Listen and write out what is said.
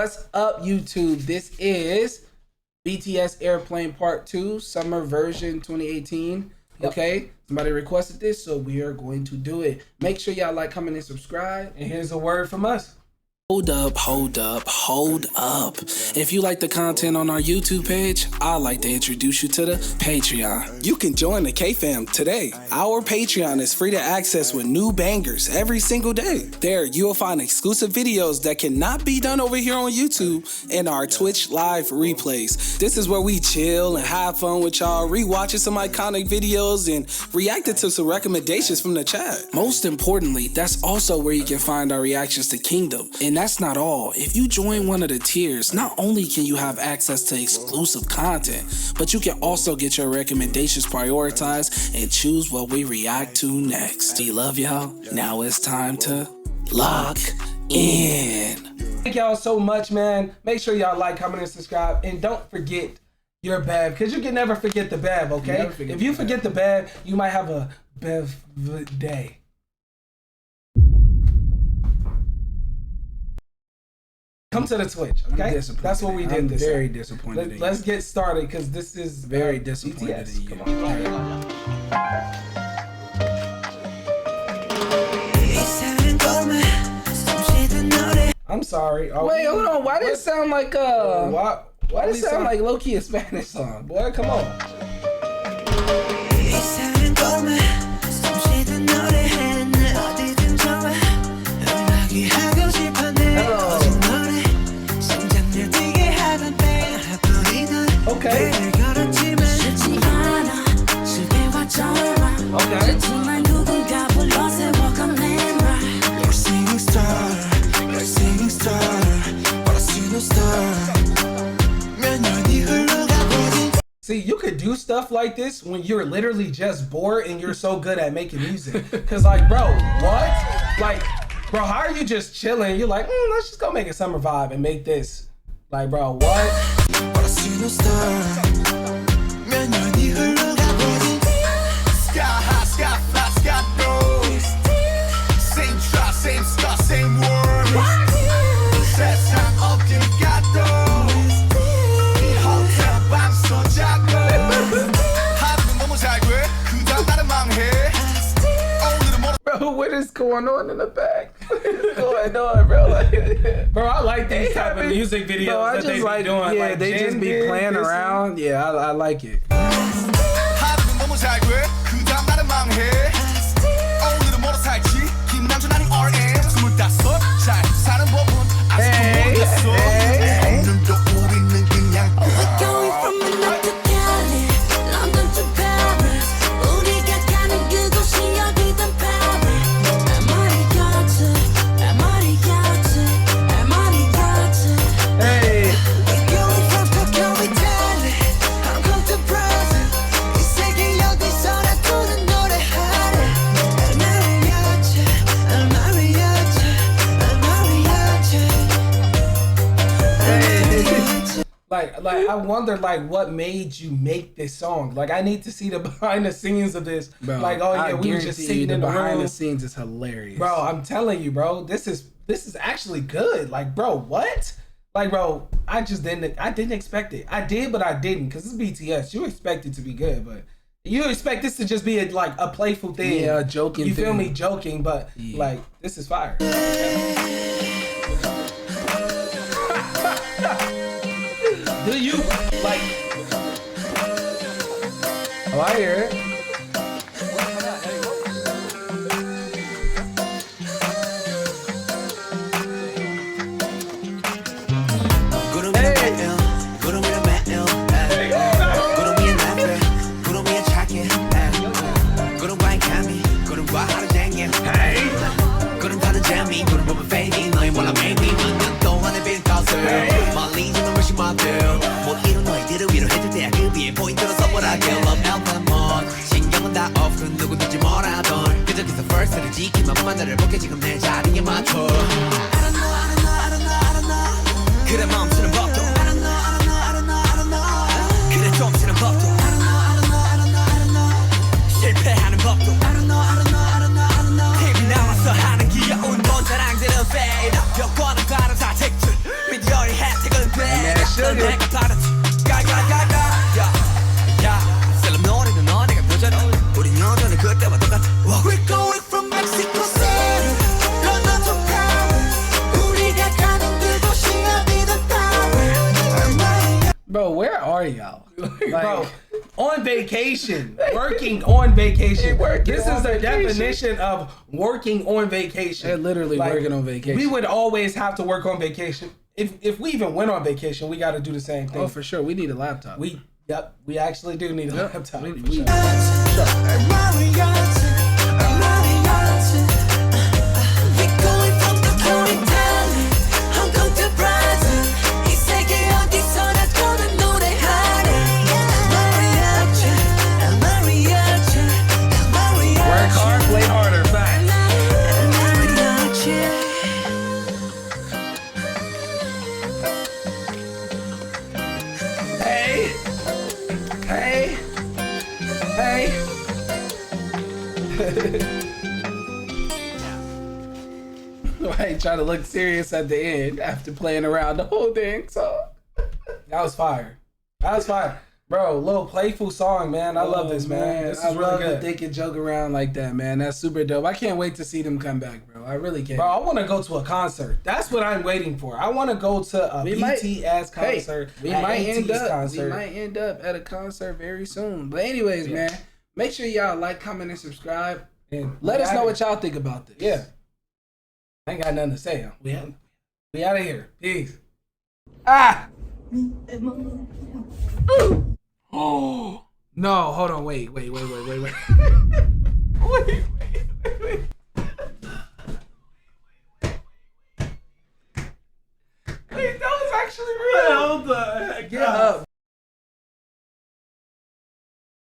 What's up, YouTube? This is BTS Airplane Part 2, Summer Version 2018. Okay, somebody requested this, so we are going to do it. Make sure y'all like, comment, and subscribe. And here's a word from us. Hold up, hold up, hold up. If you like the content on our YouTube page, I'd like to introduce you to the Patreon. You can join the K-Fam today. Our Patreon is free to access with new bangers every single day. There, you'll find exclusive videos that cannot be done over here on YouTube and our Twitch live replays. This is where we chill and have fun with y'all, rewatching some iconic videos and reacting to some recommendations from the chat. Most importantly, that's also where you can find our reactions to Kingdom. And that's not all. If you join one of the tiers, not only can you have access to exclusive content, but you can also get your recommendations prioritized and choose what we react to next. We love y'all. Now it's time to lock in. Thank y'all so much, man. Make sure y'all like, comment, and subscribe. And don't forget your bev, because you can never forget the bev, okay? If you forget the bev, you might have a bev day. Come to the Twitch, okay? That's what we did this. Very disappointed. Let's get started because this is very disappointed in you. Come on. I'm sorry. Wait, hold on. Why did it sound like why did it sound like low-key a Spanish song? Boy, come on. Okay. See, you could do stuff like this when you're literally just bored and you're so good at making music. Cause like, bro, what? Like, bro, how are you just chilling? You're like, let's just go make a summer vibe and make this. Like, bro, what? Bro, what is going on in the back? What is going on, bro? Like, bro, I like these type of music videos that they be doing. Yeah, like, they just be playing around. Yeah, I like it. Like I wonder, like, what made you make this song? Like, I need to see the behind the scenes of this. Bro, like, oh yeah, we were just sitting in the behind room. the scenes is hilarious. Bro, I'm telling you, bro, this is actually good. Like, bro, what? Like, bro, I didn't expect it. I did, but I didn't, because it's BTS. You expect it to be good, but you expect this to just be like a playful thing. Yeah, a joking You feel thing. me? Joking, but like, this is fire. Do you like? Oh, I hear it. 너를 볼게 지금 내 자리에 맞춰 그래 멈추는 법도 그래 멈추는 법도 실패하는 법도 TV 나와서 하는 귀여운 본 자랑들은 fade 여권은 다른 사택들 미디어에 넌 내가 바랐지 가가가가 야 셀럽 노래는 너네가 펴져라 우린 여전히 그때와 똑같아 We're going from Mexico City London to Paris 우리가 가는 그곳이야 be the power Bro, where are y'all? Bro, on vacation, working on vacation. Working This on is the vacation. definition of working on vacation. They're literally working on vacation. We would always have to work on vacation. If we even went on vacation, we got to do the same thing. Oh, for sure. We need a laptop. We actually do need a laptop. We- for we- sure. We're going from the County Valley Hong Kong to Brazil 이 세계 어디서나 저는 노래하네 Mariachi Mariachi Mariachi Work hard, play harder. Fact. Mariachi Hey, hey, hey. Right, trying to look serious at the end after playing around the whole thing. So That was fire. That was fire. Bro, little playful song, man. I love this, man. This is I really love good. that they can joke around like that, man. That's super dope. I can't wait to see them come back, bro. I really can't. Bro, I want to go to a concert. That's what I'm waiting for. I want to go to a We might- BTS concert. we at might end AT's up. concert. We might end up at a concert very soon. But anyways, man, make sure y'all like, comment, and subscribe. And Let we us know outta what y'all think about this. Yeah. I ain't got nothing to say. We out of here. Peace. Ah. Oh no! Hold on. Wait. Wait. Wait. Wait. Wait, that was actually real. Get up.